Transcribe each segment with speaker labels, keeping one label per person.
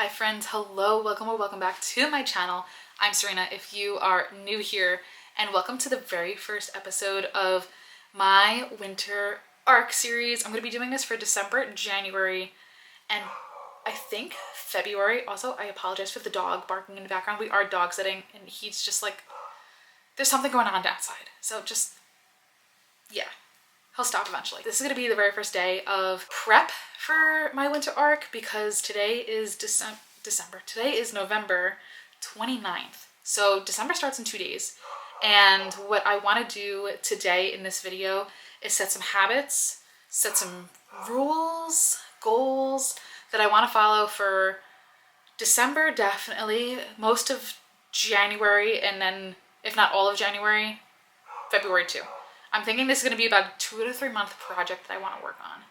Speaker 1: Hi friends, hello, welcome or welcome back to my channel. I'm Serena if you are new here, and welcome to the very first episode of my winter arc series. I'm going to be doing this for December, January, and I think February. Also, I apologize for the dog barking in the background. We are dog sitting and he's just like, there's something going on outside. So just, yeah. He'll stop eventually. This is going to be the very first day of prep for my winter arc because today is December. Today is November 29th. So December starts in 2 days. And what I want to do today in this video is set some habits, set some rules, goals that I want to follow for December, definitely, most of January, and then if not all of January, February too. I'm thinking this is going to be about a 2 to 3 month project that I want to work on.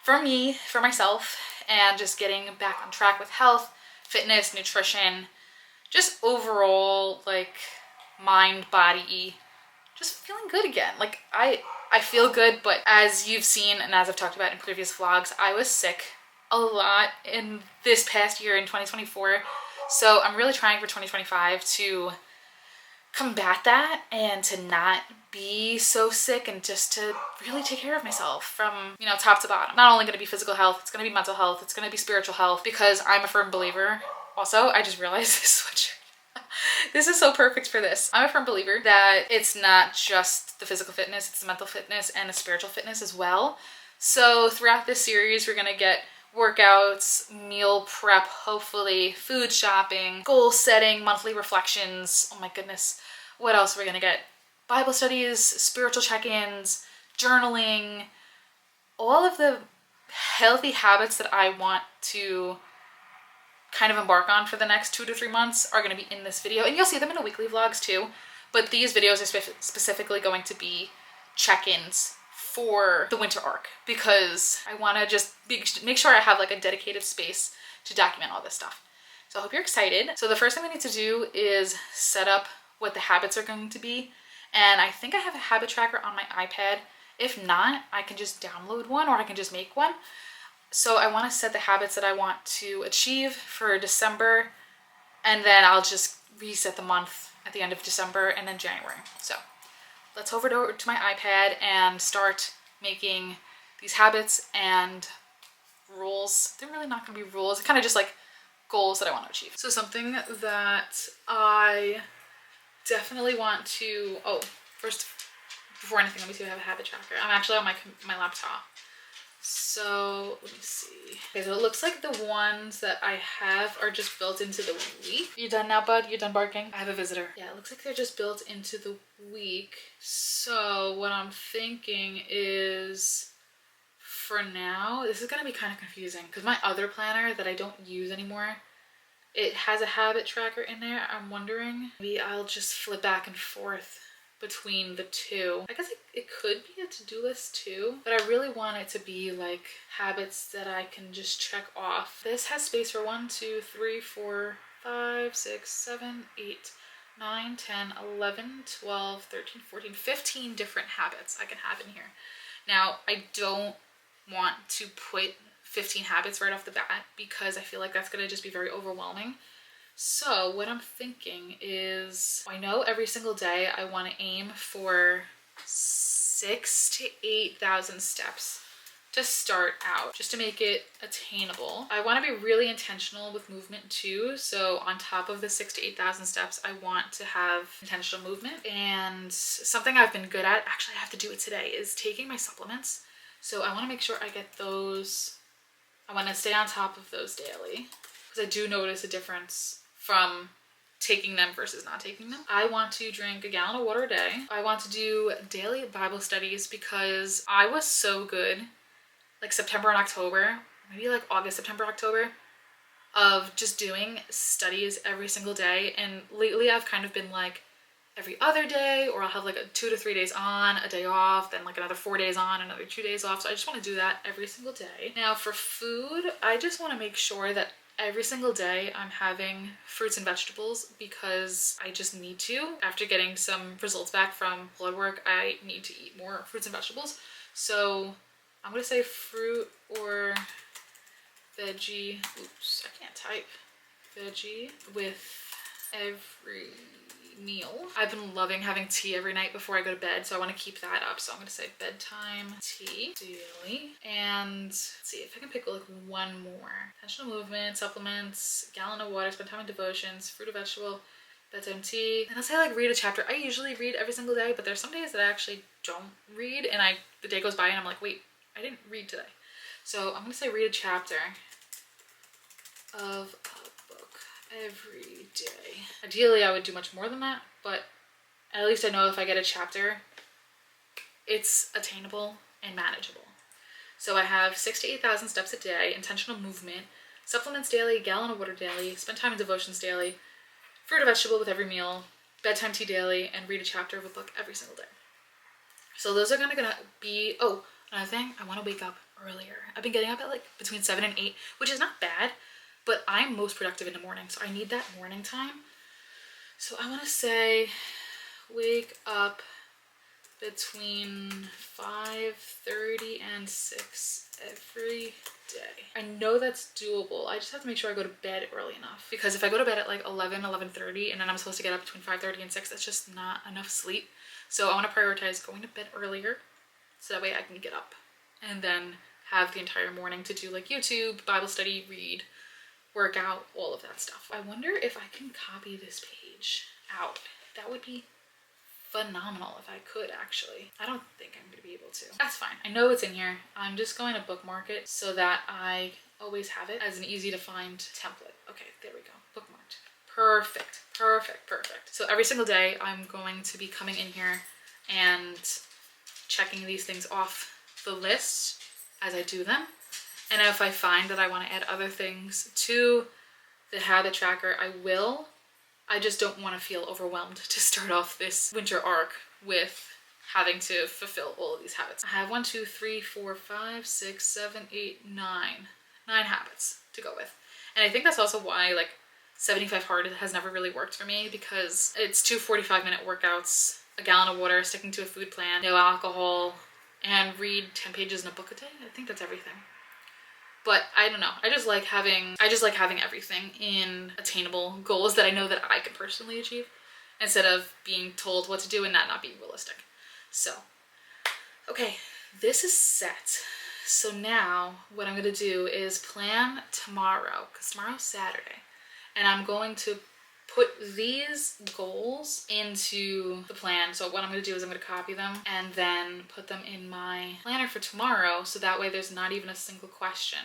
Speaker 1: For me, for myself, and just getting back on track with health, fitness, nutrition, just overall, like, mind, body, just feeling good again. Like, I feel good, but as you've seen and as I've talked about in previous vlogs, I was sick a lot in this past year in 2024. So I'm really trying for 2025 to combat that and to not be so sick and just to really take care of myself from, you know, top to bottom. Not only going to be physical health, it's going to be mental health, it's going to be spiritual health, because I'm a firm believer. Also, I just realized this sweatshirt. This is so perfect for this. I'm a firm believer that it's not just the physical fitness, it's the mental fitness and the spiritual fitness as well. So throughout this series, we're going to get workouts, meal prep, hopefully, food shopping, goal setting, monthly reflections. Oh my goodness. What else are we going to get? Bible studies, spiritual check-ins, journaling, all of the healthy habits that I want to kind of embark on for the next 2 to 3 months are going to be in this video. And you'll see them in the weekly vlogs too. But these videos are specifically going to be check-ins for the winter arc because I want to just make sure I have like a dedicated space to document all this stuff. So I hope you're excited. So the first thing we need to do is set up what the habits are going to be. And I think I have a habit tracker on my iPad. If not, I can just download one or I can just make one. So I want to set the habits that I want to achieve for December, and then I'll just reset the month at the end of December and then January. So let's over to my iPad and start making these habits and rules. They're really not going to be rules. They're kind of just like goals that I want to achieve. So something that I definitely want to, first, before anything, let me see if I have a habit tracker. I'm actually on my laptop. So let me see. Okay, so it looks like the ones that I have are just built into the week. You done now, bud? You done barking? I have a visitor. Yeah, it looks like they're just built into the week. So what I'm thinking is, for now, this is gonna be kind of confusing because my other planner that I don't use anymore, it has a habit tracker in there. I'm wondering, maybe I'll just flip back and forth between the two. I guess it could be a to-do list too, but I really want it to be like habits that I can just check off. This has space for 1, 2, 3, 4, 5, 6, 7, 8, 9, 10, 11, 12, 13, 14, 15 different habits I can have in here. Now, I don't want to put 15 habits right off the bat because I feel like that's gonna just be very overwhelming. So what I'm thinking is, I know every single day I want to aim for 6,000 to 8,000 steps to start out, just to make it attainable. I want to be really intentional with movement too. So on top of the 6,000 to 8,000 steps, I want to have intentional movement. And something I've been good at, actually I have to do it today, is taking my supplements. So I want to make sure I get those. I want to stay on top of those daily because I do notice a difference from taking them versus not taking them. I want to drink a gallon of water a day. I want to do daily Bible studies because I was so good, like September and October, maybe like August, September, October, of just doing studies every single day. And lately I've kind of been like every other day, or I'll have like 2 to 3 days on, a day off, then like another 4 days on, another 2 days off. So I just want to do that every single day. Now for food, I just want to make sure that every single day I'm having fruits and vegetables because I just need to. After getting some results back from blood work, I need to eat more fruits and vegetables. So I'm gonna say fruit or veggie, oops, I can't type, veggie with every meal. I've been loving having tea every night before I go to bed, so I want to keep that up. So I'm going to say bedtime tea daily. And let's see if I can pick like one more. Intentional movement, supplements, gallon of water, spend time in devotions, fruit or vegetable, bedtime tea. And I'll say like read a chapter. I usually read every single day, but there's some days that I actually don't read, and the day goes by and I'm like, wait, I didn't read today. So I'm going to say read a chapter of a book every day. Ideally, I would do much more than that, but at least I know if I get a chapter, it's attainable and manageable. So I have 6,000 to 8,000 steps a day, intentional movement, supplements daily, gallon of water daily, spend time in devotions daily, fruit or vegetable with every meal, bedtime tea daily, and read a chapter of a book every single day. So those are gonna be, oh, another thing, I want to wake up earlier. I've been getting up at like between 7 and 8, which is not bad, but I'm most productive in the morning, so I need that morning time. So I want to say wake up between 5:30 and 6 every day. I know that's doable. I just have to make sure I go to bed early enough, because if I go to bed at like 11:30 and then I'm supposed to get up between 5:30 and 6, that's just not enough sleep. So I want to prioritize going to bed earlier so that way I can get up and then have the entire morning to do like YouTube, Bible study, read, work out, all of that stuff. I wonder if I can copy this page out. That would be phenomenal if I could, actually. I don't think I'm gonna be able to. That's fine. I know it's in here. I'm just going to bookmark it so that I always have it as an easy to find template. Okay, there we go. Bookmarked. Perfect, perfect, perfect. So every single day I'm going to be coming in here and checking these things off the list as I do them. And if I find that I want to add other things to the habit tracker, I will. I just don't want to feel overwhelmed to start off this winter arc with having to fulfill all of these habits. I have 1, 2, 3, 4, 5, 6, 7, 8, 9 habits to go with. And I think that's also why like 75 hard has never really worked for me, because it's 2 45-minute workouts, a gallon of water, sticking to a food plan, no alcohol, and read 10 pages in a book a day. I think that's everything. But I don't know. I just like having everything in attainable goals that I know that I can personally achieve, instead of being told what to do and that not being realistic. So, okay, this is set. So now what I'm gonna do is plan tomorrow, because tomorrow's Saturday, and I'm going to put these goals into the plan. So what I'm going to do is I'm going to copy them and then put them in my planner for tomorrow, so that way there's not even a single question.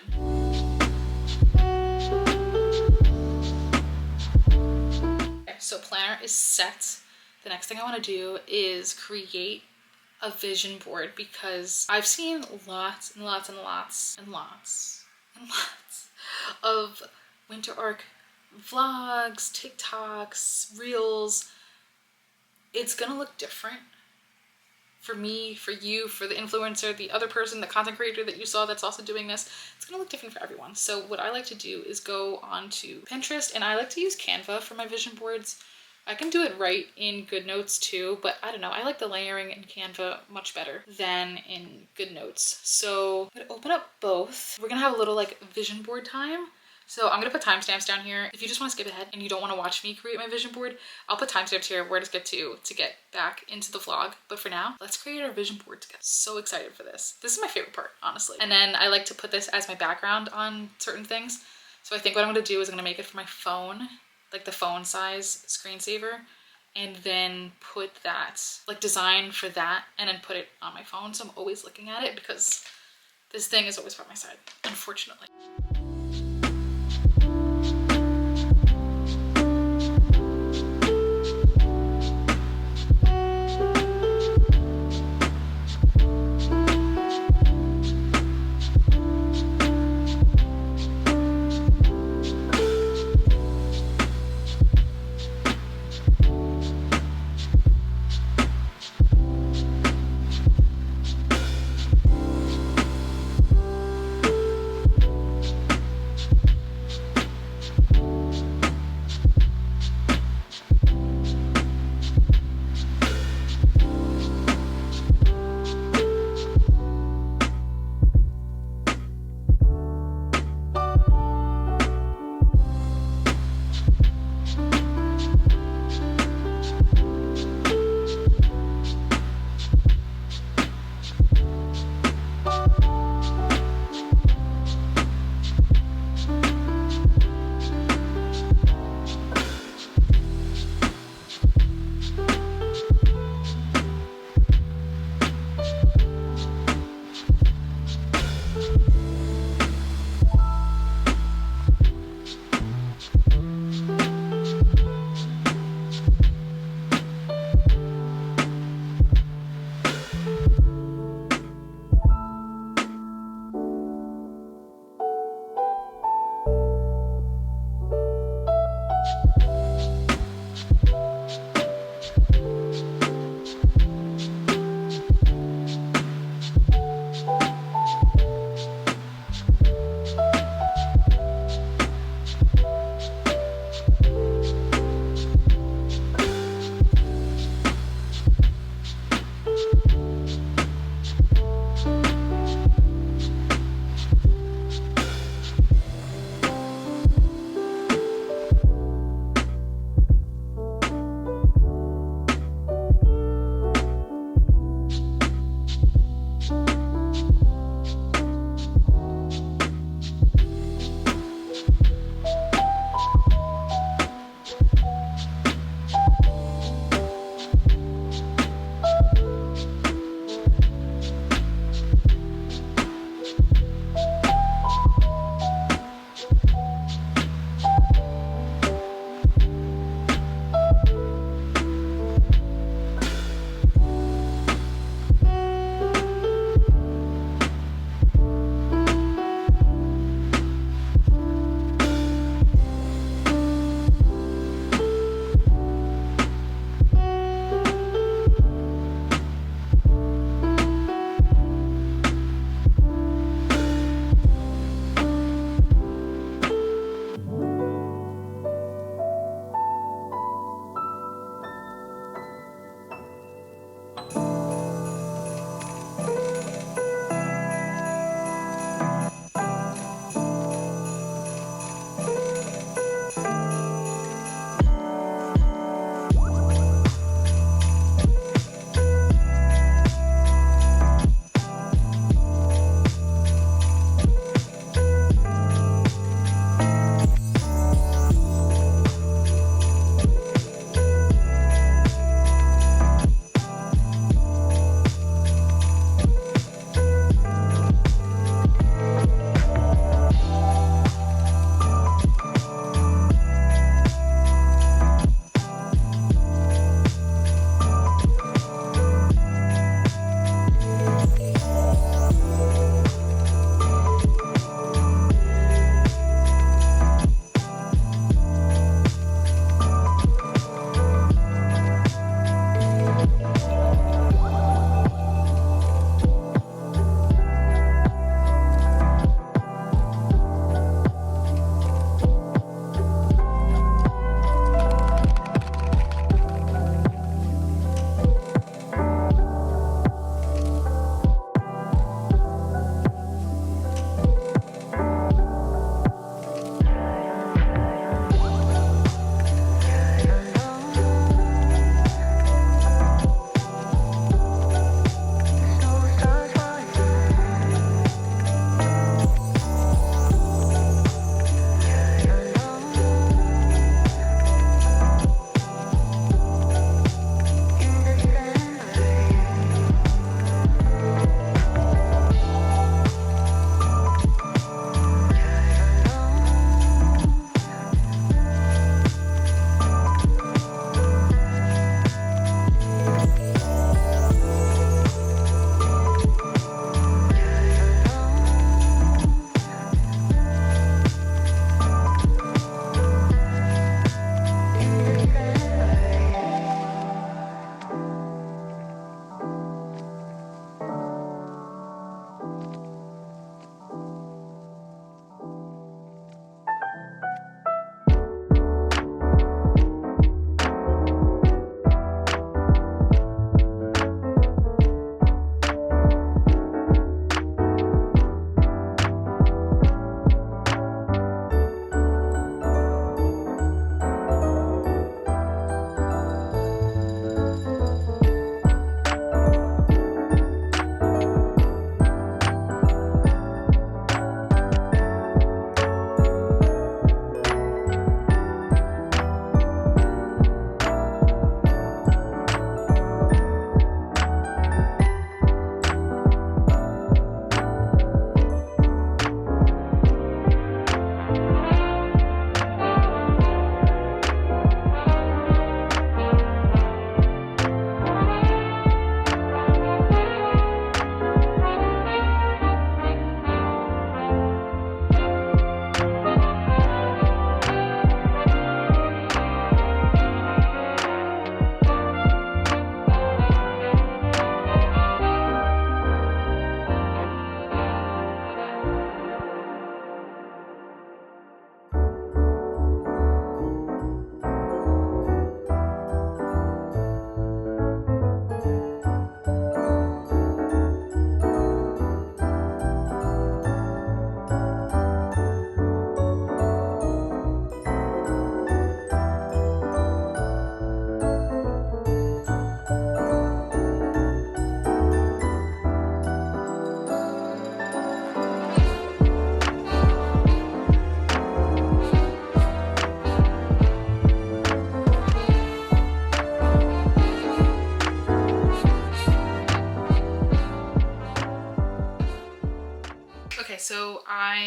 Speaker 1: Okay, so planner is set. The next thing I want to do is create a vision board, because I've seen lots and lots and lots and lots and lots of winter arc vlogs, TikToks, reels. It's gonna look different for me, for you, for the influencer, the other person, the content creator that you saw that's also doing this. It's gonna look different for everyone. So what I like to do is go onto Pinterest, and I like to use Canva for my vision boards. I can do it right in GoodNotes too, but I don't know, I like the layering in Canva much better than in GoodNotes. So I'm gonna open up both. We're gonna have a little like vision board time. So I'm gonna put timestamps down here. If you just want to skip ahead and you don't want to watch me create my vision board, I'll put timestamps here where to get to get back into the vlog. But for now, let's create our vision board together. So excited for this. This is my favorite part, honestly. And then I like to put this as my background on certain things. So I think what I'm gonna do is I'm gonna make it for my phone, like the phone size screensaver, and then put that, like design for that, and then put it on my phone. So I'm always looking at it, because this thing is always by my side, unfortunately.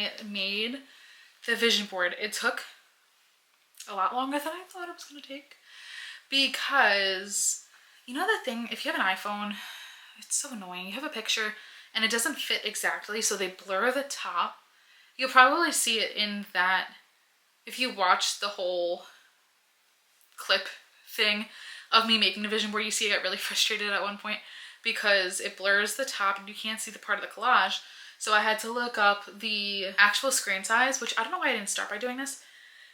Speaker 1: I made the vision board. It took a lot longer than I thought it was going to take because, you know the thing, if you have an iPhone, it's so annoying. You have a picture and it doesn't fit exactly, so they blur the top. You'll probably see it in that, if you watch the whole clip thing of me making the vision board, you see I got really frustrated at one point because it blurs the top and you can't see the part of the collage. So I had to look up the actual screen size, which I don't know why I didn't start by doing this,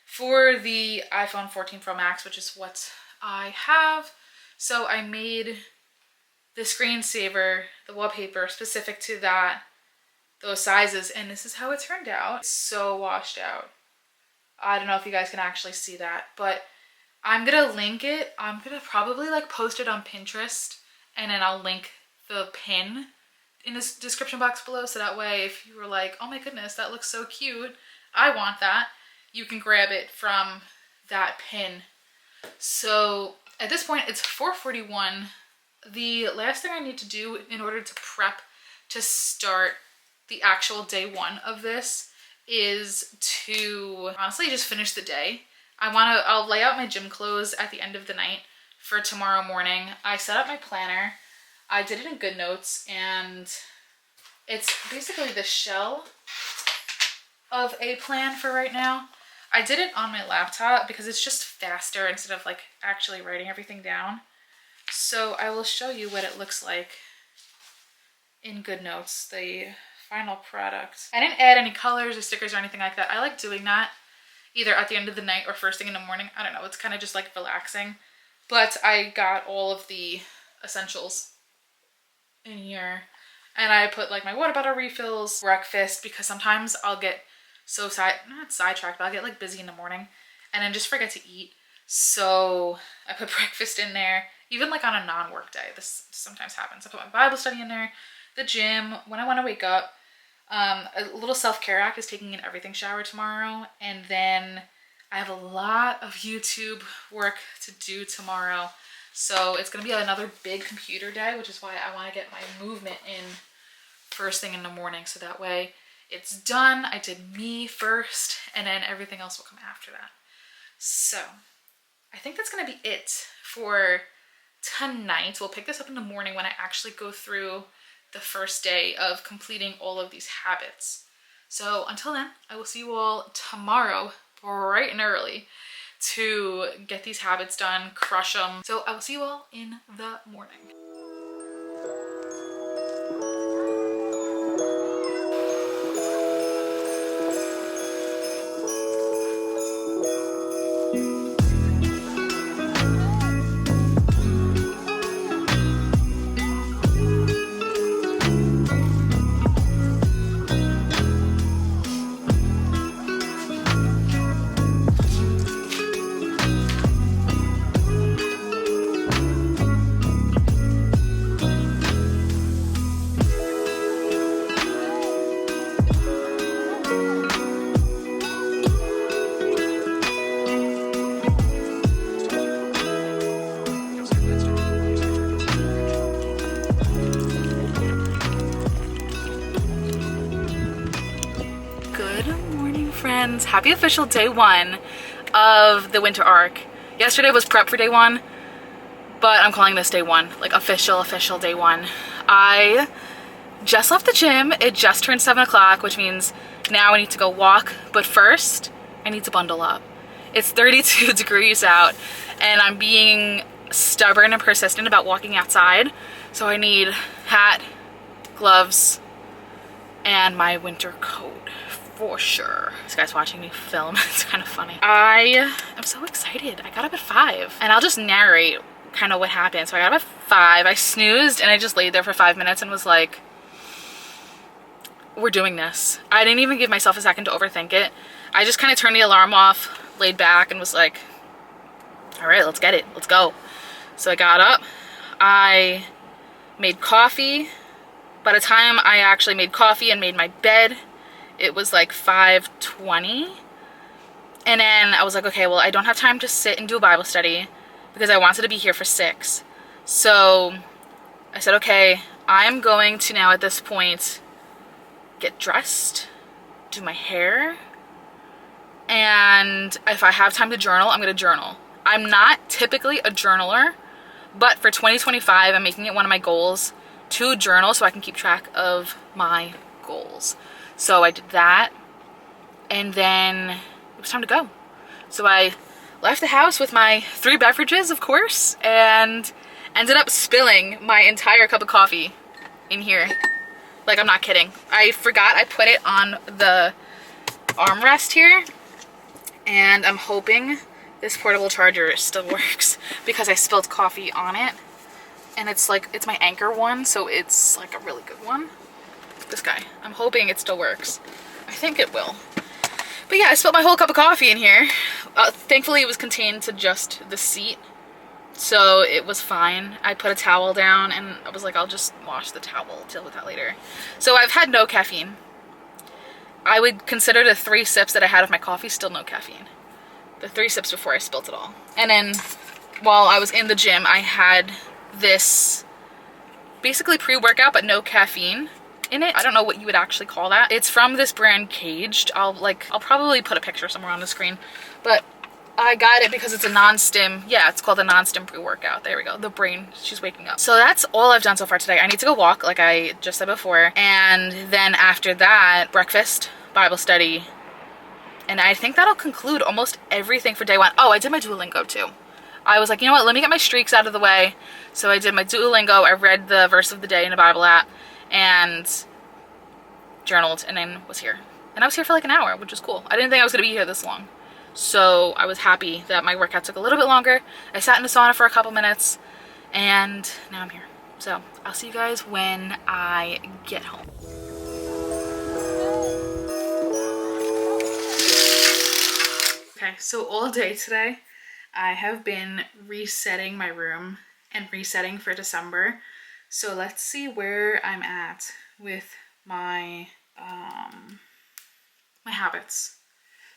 Speaker 1: for the iPhone 14 Pro Max, which is what I have. So I made the screensaver, the wallpaper, specific to those sizes, and this is how it turned out. It's so washed out. I don't know if you guys can actually see that, but I'm gonna link it. I'm gonna probably like post it on Pinterest, and then I'll link the pin in the description box below, so that way if you were like, oh my goodness, that looks so cute, I want that, you can grab it from that pin. So at this point it's 4:41. The last thing I need to do in order to prep to start the actual day one of this is to honestly just finish the day. I'll lay out my gym clothes at the end of the night for tomorrow morning. I set up my planner. I did it in GoodNotes, and it's basically the shell of a plan for right now. I did it on my laptop because it's just faster instead of like actually writing everything down. So I will show you what it looks like in GoodNotes, the final product. I didn't add any colors or stickers or anything like that. I like doing that either at the end of the night or first thing in the morning. I don't know, it's kind of just like relaxing. But I got all of the essentials in here. And I put like my water bottle refills, breakfast, because sometimes I'll get so not sidetracked, but I'll get like busy in the morning and then just forget to eat. So I put breakfast in there, even like on a non-work day. This sometimes happens. I put my Bible study in there, the gym, when I want to wake up. A little self-care act is taking an everything shower tomorrow, and then I have a lot of YouTube work to do tomorrow. So it's going to be another big computer day, which is why I want to get my movement in first thing in the morning, so that way it's done. I did me first, and then everything else will come after that. So I think that's going to be it for tonight. We'll pick this up in the morning when I actually go through the first day of completing all of these habits. So until then, I will see you all tomorrow bright and early to get these habits done, crush them. So I will see you all in the morning. Friends, happy official day one of the winter arc. Yesterday was prep for day one, but I'm calling this day one, like official day one. I just left the gym. It just turned 7 o'clock, which means now I need to go walk, but first I need to bundle up. It's 32 degrees out and I'm being stubborn and persistent about walking outside, so I need hat, gloves, and my winter coat. For sure. This guy's watching me film. It's kind of funny. I am so excited. I got up at 5, and I'll just narrate kind of what happened. So I got up at 5, I snoozed, and I just laid there for 5 minutes and was like, we're doing this. I didn't even give myself a second to overthink it. I just kind of turned the alarm off, laid back, and was like, all right, let's get it. Let's go. So I got up. I made coffee. By the time I actually made coffee and made my bed, it was like 5:20, and then I was like, okay, well, I don't have time to sit and do a Bible study because I wanted to be here for 6. So I said, okay, I'm going to now at this point get dressed do my hair. And if I have time to journal, I'm gonna journal. I'm not typically a journaler, but for 2025, I'm making it one of my goals to journal so I can keep track of my goals. So I did that, and then it was time to go. So I left the house with my 3 beverages, of course, and ended up spilling my entire cup of coffee in here. Like, I'm not kidding. I forgot I put it on the armrest here, and I'm hoping this portable charger still works because I spilled coffee on it, and it's like, it's my Anchor one, so it's like a really good one. This guy. I'm hoping it still works. I think it will. But yeah, I spilled my whole cup of coffee in here. Thankfully, it was contained to just the seat, so it was fine. I put a towel down, and I was like, I'll just wash the towel, deal with that later. So I've had no caffeine. I would consider the 3 sips that I had of my coffee still no caffeine. The 3 sips before I spilt it all. And then while I was in the gym, I had this basically pre-workout but no caffeine in it. I don't know what you would actually call that. It's from this brand Caged. I'll probably put a picture somewhere on the screen. But I got it because it's a non-stim. Yeah, it's called a non-stim pre-workout. There we go. The brain, she's waking up. So that's all I've done so far today. I need to go walk, like I just said before. And then after that, breakfast, Bible study. And I think that'll conclude almost everything for day 1. Oh, I did my Duolingo too. I was like, you know what? Let me get my streaks out of the way. So I did my Duolingo. I read the verse of the day in a Bible app and journaled, and then was here. And I was here for like an hour, which was cool. I didn't think I was going to be here this long. So I was happy that my workout took a little bit longer. I sat in the sauna for a couple minutes, and now I'm here. So I'll see you guys when I get home. Okay, so all day today, I have been resetting my room and resetting for December. So let's see where I'm at with my my habits.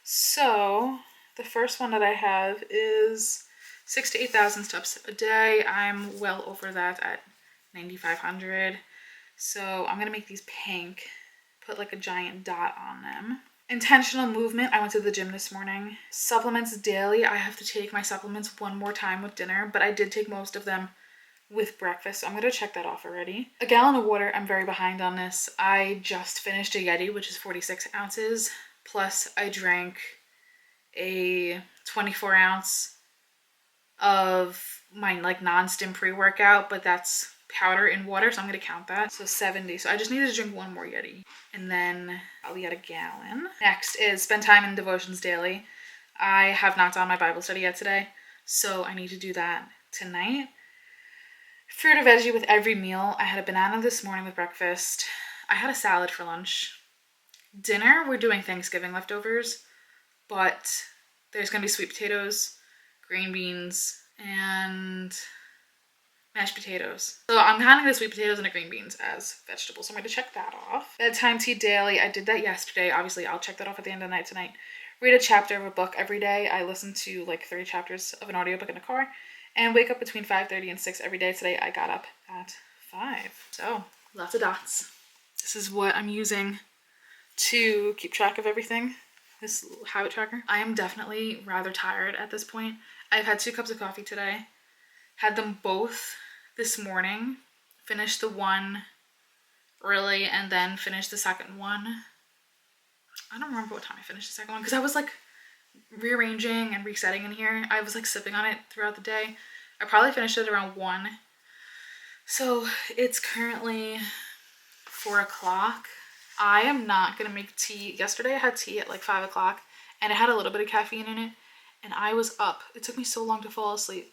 Speaker 1: So the first one that I have is 6,000 to 8,000 steps a day. I'm well over that at 9,500. So I'm gonna make these pink, put like a giant dot on them. Intentional movement. I went to the gym this morning. Supplements daily. I have to take my supplements one more time with dinner, but I did take most of them with breakfast, so I'm gonna check that off already. A gallon of water. I'm very behind on this. I just finished a Yeti, which is 46 ounces. Plus I drank a 24 ounce of my like non-stim pre-workout, but that's powder in water, so I'm gonna count that. So 70. So I just need to drink one more Yeti, and then I'll be at a gallon. Next is spend time in devotions daily. I have not done my Bible study yet today, so I need to do that tonight. Fruit or veggie with every meal. I had a banana this morning with breakfast. I had a salad for lunch. Dinner, we're doing Thanksgiving leftovers, but there's gonna be sweet potatoes, green beans, and mashed potatoes. So I'm counting the sweet potatoes and the green beans as vegetables. So I'm going to check that off. Bedtime tea daily. I did that yesterday. Obviously, I'll check that off at the end of the night tonight. Read a chapter of a book every day. I listen to like 3 chapters of an audiobook in the car. And wake up between 5:30 and 6 every day. Today, I got up at 5. So, lots of dots. This is what I'm using to keep track of everything. This habit tracker. I am definitely rather tired at this point. I've had 2 cups of coffee today. Had them both this morning, finished the one early, and then finished the second one. I don't remember what time I finished the second one because I was like rearranging and resetting in here. I was like sipping on it throughout the day. I probably finished it around 1. So it's currently 4 o'clock. I am not gonna make tea. Yesterday I had tea at like 5 o'clock and it had a little bit of caffeine in it, and I was up. It took me so long to fall asleep.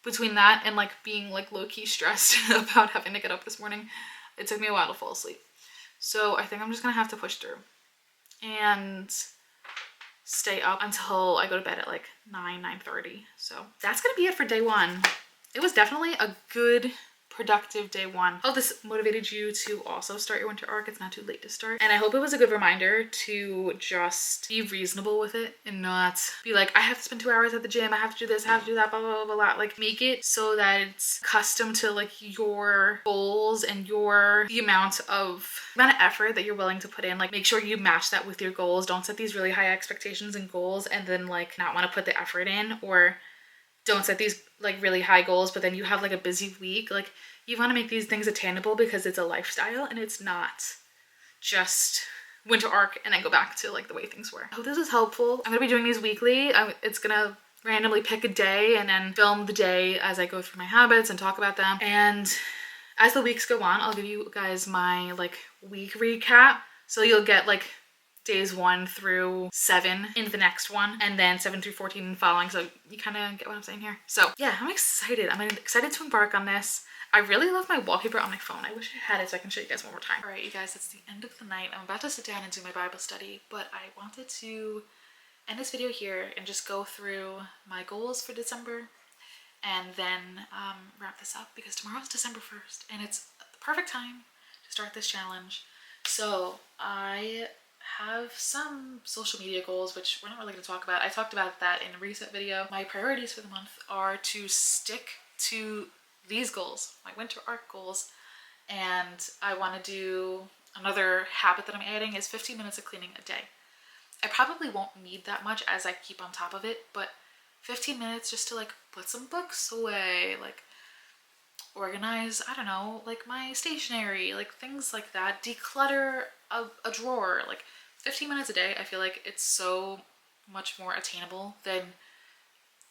Speaker 1: Between that and like being like low-key stressed about having to get up this morning, it took me a while to fall asleep. So I think I'm just gonna have to push through and stay up until I go to bed at like 9:30. So that's gonna be it for day 1. It was definitely a good productive day one. I hope this motivated you to also start your winter arc. It's not too late to start. And I hope it was a good reminder to just be reasonable with it and not be like, I have to spend 2 hours at the gym, I have to do this, I have to do that, blah, blah, blah, blah. Like, make it so that it's custom to like your goals and the amount of effort that you're willing to put in. Like, make sure you match that with your goals. Don't set these really high expectations and goals and then like not want to put the effort in, or don't set these like really high goals but then you have like a busy week. Like, you want to make these things attainable because it's a lifestyle and it's not just winter arc and then go back to like the way things were. I hope this was helpful. I'm gonna be doing these weekly. It's gonna randomly pick a day and then film the day as I go through my habits and talk about them. And as the weeks go on, I'll give you guys my like week recap. So you'll get like days 1 through 7 in the next one, and then 7 through 14 in following. So you kind of get what I'm saying here. So yeah, I'm excited. I'm excited to embark on this. I really love my wallpaper on my phone. I wish I had it so I can show you guys one more time. All right, you guys, it's the end of the night. I'm about to sit down and do my Bible study, but I wanted to end this video here and just go through my goals for December and then wrap this up, because tomorrow's December 1st and it's the perfect time to start this challenge. So I have some social media goals, which we're not really going to talk about. I talked about that in a recent video. My priorities for the month are to stick to these goals, my winter arc goals, and I want to do another habit that I'm adding is 15 minutes of cleaning a day. I probably won't need that much as I keep on top of it, but 15 minutes just to like put some books away, like organize, I don't know, like my stationery, like things like that, declutter a drawer. Like 15 minutes a day, I feel like it's so much more attainable than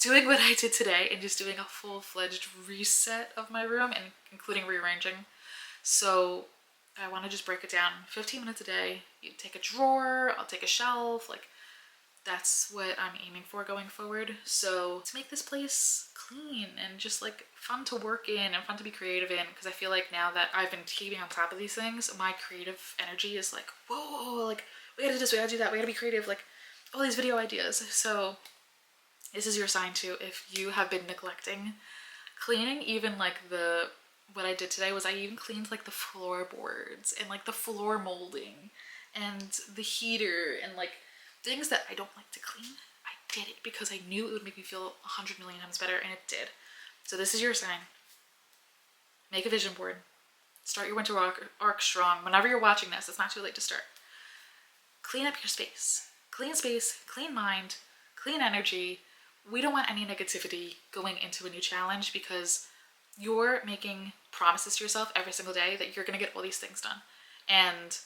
Speaker 1: doing what I did today and just doing a full-fledged reset of my room and including rearranging. So I want to just break it down. 15 minutes a day, you take a drawer, I'll take a shelf, like that's what I'm aiming for going forward. So to make this place clean and just like fun to work in and fun to be creative in, because I feel like now that I've been keeping on top of these things, my creative energy is like, whoa, like we gotta do this, we gotta do that, we gotta be creative, like all these video ideas. So this is your sign too. If you have been neglecting cleaning, even like what I did today was I even cleaned like the floorboards and like the floor molding and the heater and like things that I don't like to clean. I did it because I knew it would make me feel 100 million times better, and it did. So this is your sign. Make a vision board. Start your winter arc strong. Whenever you're watching this, it's not too late to start. Clean up your space. Clean space, clean mind, clean energy. We don't want any negativity going into a new challenge, because you're making promises to yourself every single day that you're going to get all these things done. And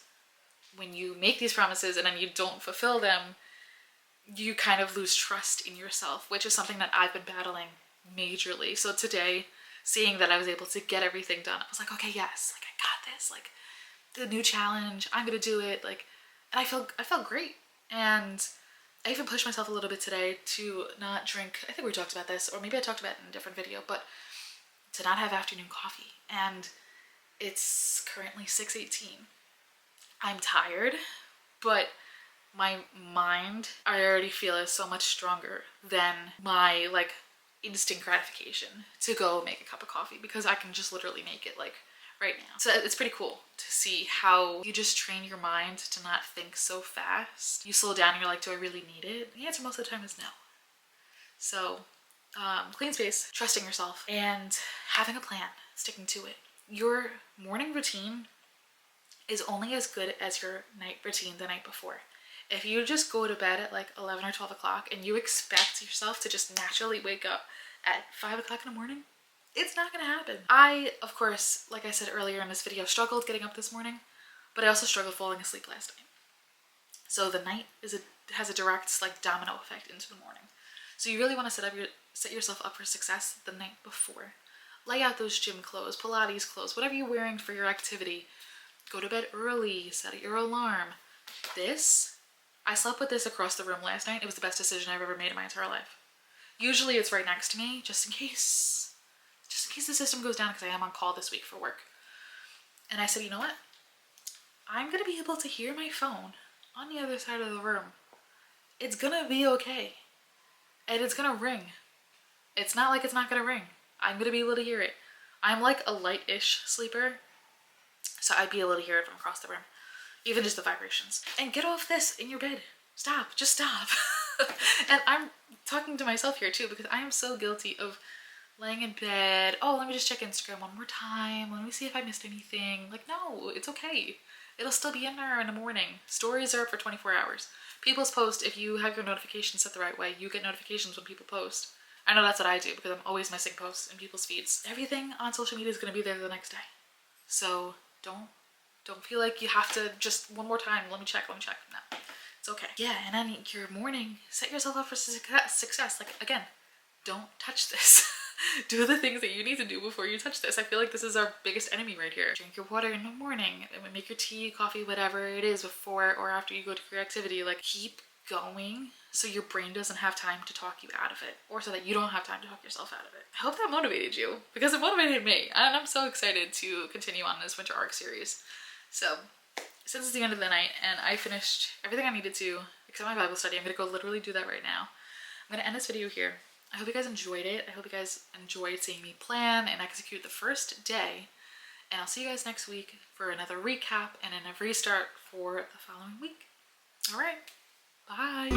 Speaker 1: when you make these promises and then you don't fulfill them, you kind of lose trust in yourself, which is something that I've been battling majorly. So today, seeing that I was able to get everything done, I was like, okay, yes, like I got this, like the new challenge, I'm going to do it. Like, and I felt great. And I even pushed myself a little bit today to not drink, I think we talked about this, or maybe I talked about it in a different video, but to not have afternoon coffee. And it's currently 6:18. I'm tired, but my mind, I already feel is so much stronger than my like instant gratification to go make a cup of coffee, because I can just literally make it like right now. So it's pretty cool to see how you just train your mind to not think so fast. You slow down and you're like, do I really need it? The answer most of the time is no. So clean space, trusting yourself, and having a plan, sticking to it. Your morning routine is only as good as your night routine the night before. If you just go to bed at like 11 or 12 o'clock and you expect yourself to just naturally wake up at 5 o'clock in the morning, it's not gonna happen. I, of course, like I said earlier in this video, struggled getting up this morning, but I also struggled falling asleep last night. So the night has a direct like domino effect into the morning. So you really want to set yourself up for success the night before. Lay out those gym clothes, Pilates clothes, whatever you're wearing for your activity. Go to bed early, set your alarm. I slept with this across the room last night. It was the best decision I've ever made in my entire life. Usually it's right next to me, just in case the system goes down, because I am on call this week for work. And I said, you know what? I'm gonna be able to hear my phone on the other side of the room. It's gonna be okay. And it's gonna ring. It's not like it's not gonna ring. I'm gonna be able to hear it. I'm like a light-ish sleeper, so I'd be able to hear it from across the room, even just the vibrations. And get off this in your bed. Stop, just stop. And I'm talking to myself here too, because I am so guilty of laying in bed. Oh, let me just check Instagram one more time. Let me see if I missed anything. Like, no, it's okay. It'll still be in there in the morning. Stories are up for 24 hours. People's post, if you have your notifications set the right way, you get notifications when people post. I know that's what I do because I'm always missing posts in people's feeds. Everything on social media is going to be there the next day. So don't feel like you have to just one more time. Let me check. No, it's okay. Yeah, and then your morning, set yourself up for success. Like, again, don't touch this. Do the things that you need to do before you touch this. I feel like this is our biggest enemy right here. Drink your water in the morning. Make your tea, coffee, whatever it is before or after you go to your activity. Like, keep going so your brain doesn't have time to talk you out of it, or so that you don't have time to talk yourself out of it. I hope that motivated you, because it motivated me, and I'm so excited to continue on this winter arc series. So since it's the end of the night and I finished everything I needed to except my Bible study, I'm gonna go literally do that right now. I'm gonna end this video here. I hope you guys enjoyed it. I hope you guys enjoyed seeing me plan and execute the first day, and I'll see you guys next week for another recap and then a restart for the following week. All right, bye.